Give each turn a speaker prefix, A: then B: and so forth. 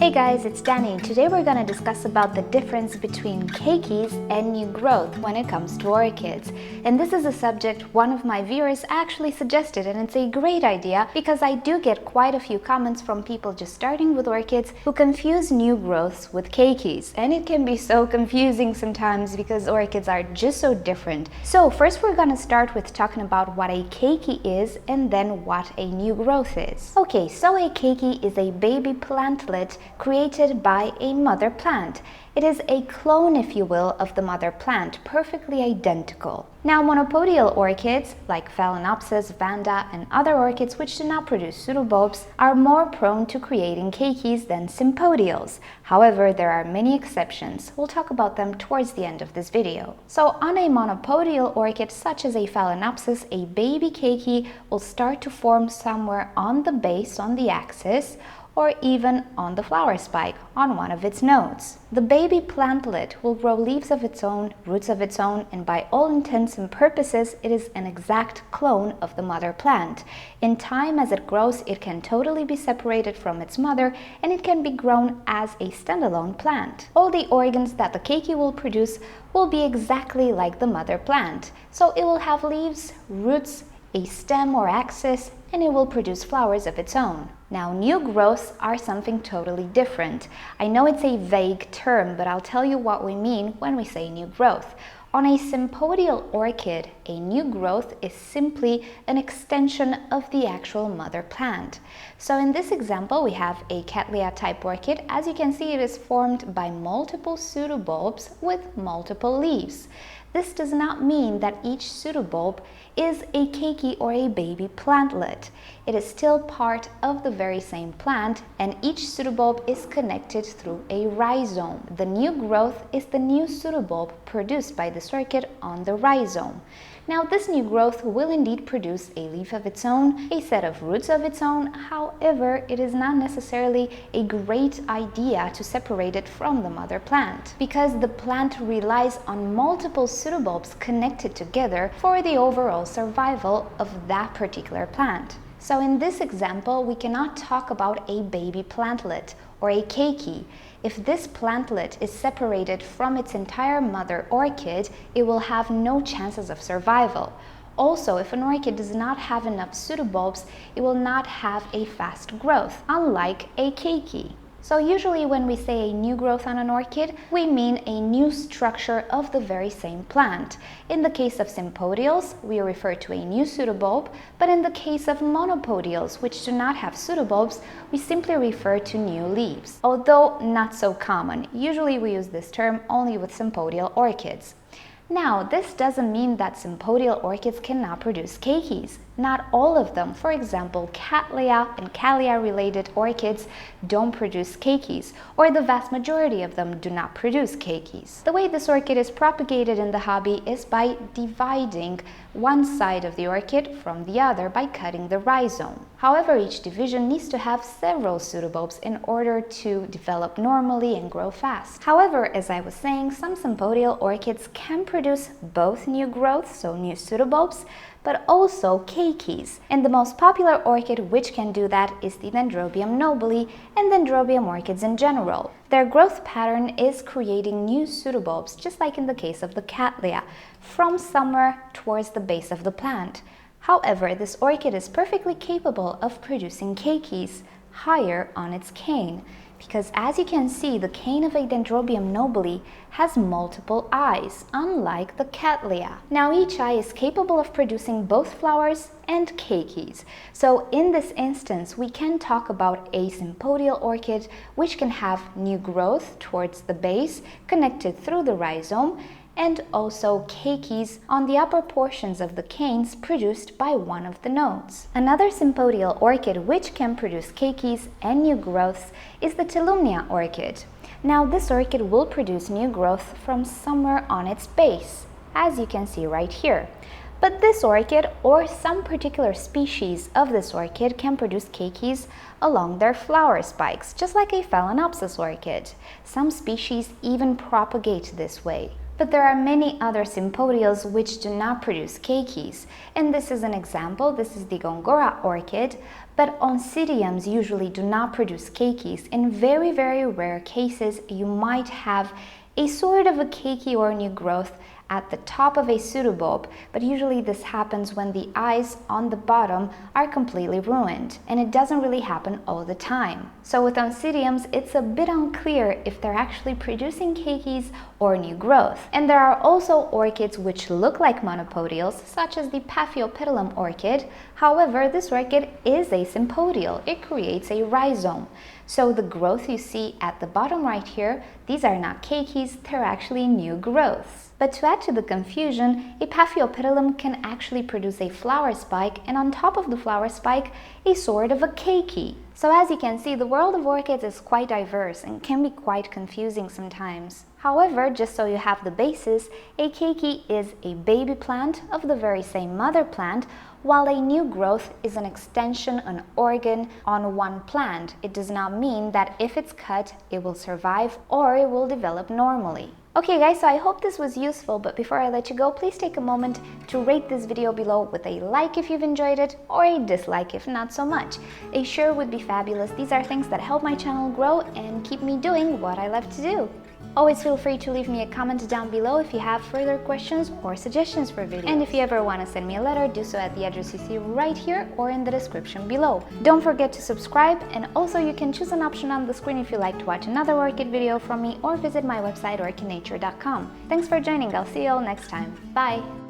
A: Hey guys, it's Danny. Today we're going to discuss about the difference between keikis and new growth when it comes to orchids. And this is a subject one of my viewers actually suggested, and it's a great idea because I do get quite a few comments from people just starting with orchids who confuse new growths with keikis. And it can be so confusing sometimes because orchids are just so different. So first we're going to start with talking about what a keiki is and then what a new growth is. Okay, so a keiki is a baby plantlet created by a mother plant. It is a clone, if you will, of the mother plant, perfectly identical. Now, monopodial orchids, like Phalaenopsis, Vanda, and other orchids which do not produce pseudobulbs, are more prone to creating keikis than Sympodials. However, there are many exceptions. We'll talk about them towards the end of this video. So, on a monopodial orchid, such as a Phalaenopsis, a baby keiki will start to form somewhere on the base, on the axis, or even on the flower spike, on one of its nodes. The baby plantlet will grow leaves of its own, roots of its own, and by all intents and purposes, it is an exact clone of the mother plant. In time, as it grows, it can totally be separated from its mother, and it can be grown as a standalone plant. All the organs that the keiki will produce will be exactly like the mother plant. So it will have leaves, roots, a stem or axis, and it will produce flowers of its own. Now, new growths are something totally different. I know it's a vague term, but I'll tell you what we mean when we say new growth. On a sympodial orchid, a new growth is simply an extension of the actual mother plant. So in this example, we have a Cattleya type orchid. As you can see, it is formed by multiple pseudobulbs with multiple leaves. This does not mean that each pseudobulb is a keiki or a baby plantlet. It is still part of the very same plant, and each pseudobulb is connected through a rhizome. The new growth is the new pseudobulb produced by this orchid on the rhizome. Now, this new growth will indeed produce a leaf of its own, a set of roots of its own. However, it is not necessarily a great idea to separate it from the mother plant, because the plant relies on multiple pseudobulbs connected together for the overall survival of that particular plant. So in this example, we cannot talk about a baby plantlet or a keiki. If this plantlet is separated from its entire mother orchid, it will have no chances of survival. Also, if an orchid does not have enough pseudobulbs, it will not have a fast growth, unlike a keiki. So usually when we say a new growth on an orchid, we mean a new structure of the very same plant. In the case of Sympodials, we refer to a new pseudobulb, but in the case of Monopodials, which do not have pseudobulbs, we simply refer to new leaves. Although not so common, usually we use this term only with Sympodial orchids. Now, this doesn't mean that Sympodial orchids cannot produce keikis. Not all of them. For example, Cattleya and Cattleya related orchids don't produce keikis, or the vast majority of them do not produce keikis. The way this orchid is propagated in the hobby is by dividing one side of the orchid from the other by cutting the rhizome. However, each division needs to have several pseudobulbs in order to develop normally and grow fast. However, as I was saying, some Sympodial orchids can produce both new growths, so new pseudobulbs, but also keikis. And the most popular orchid which can do that is the Dendrobium nobile and Dendrobium orchids in general. Their growth pattern is creating new pseudobulbs, just like in the case of the Cattleya, from somewhere towards the base of the plant. However, this orchid is perfectly capable of producing keikis higher on its cane, because as you can see, the cane of a Dendrobium nobile has multiple eyes, unlike the Cattleya. Now, each eye is capable of producing both flowers and keikis. So in this instance, we can talk about a Sympodial orchid which can have new growth towards the base connected through the rhizome, and also keikis on the upper portions of the canes produced by one of the nodes. Another Sympodial orchid which can produce keikis and new growths is the Tolumnia orchid. Now, this orchid will produce new growth from somewhere on its base, as you can see right here. But this orchid, or some particular species of this orchid, can produce keikis along their flower spikes, just like a Phalaenopsis orchid. Some species even propagate this way. But there are many other Sympodials which do not produce keikis, and this is an example. This is the Gongora orchid, but Oncidiums usually do not produce keikis. In very, very rare cases, you might have a sort of a keiki or new growth at the top of a pseudobulb, but usually this happens when the eyes on the bottom are completely ruined, and it doesn't really happen all the time. So with Oncidiums, it's a bit unclear if they're actually producing keikis or new growth. And there are also orchids which look like monopodials, such as the Paphiopedilum orchid. However, this orchid is a sympodial. It creates a rhizome. So the growth you see at the bottom right here, these are not keikis, they're actually new growths. But to add to the confusion, a Paphiopedilum can actually produce a flower spike, and on top of the flower spike, a sort of a keiki. So as you can see, the world of orchids is quite diverse and can be quite confusing sometimes. However, just so you have the basis, a keiki is a baby plant of the very same mother plant, while a new growth is an extension, an organ on one plant. It does not mean that if it's cut, it will survive or it will develop normally. Okay guys, so I hope this was useful, but before I let you go, please take a moment to rate this video below with a like if you've enjoyed it, or a dislike if not so much. A share would be fabulous. These are things that help my channel grow and keep me doing what I love to do. Always feel free to leave me a comment down below if you have further questions or suggestions for videos. And if you ever want to send me a letter, do so at the address you see right here or in the description below. Don't forget to subscribe, and also you can choose an option on the screen if you like to watch another orchid video from me, or visit my website orchidnature.com. Thanks for joining. I'll see you all next time. Bye!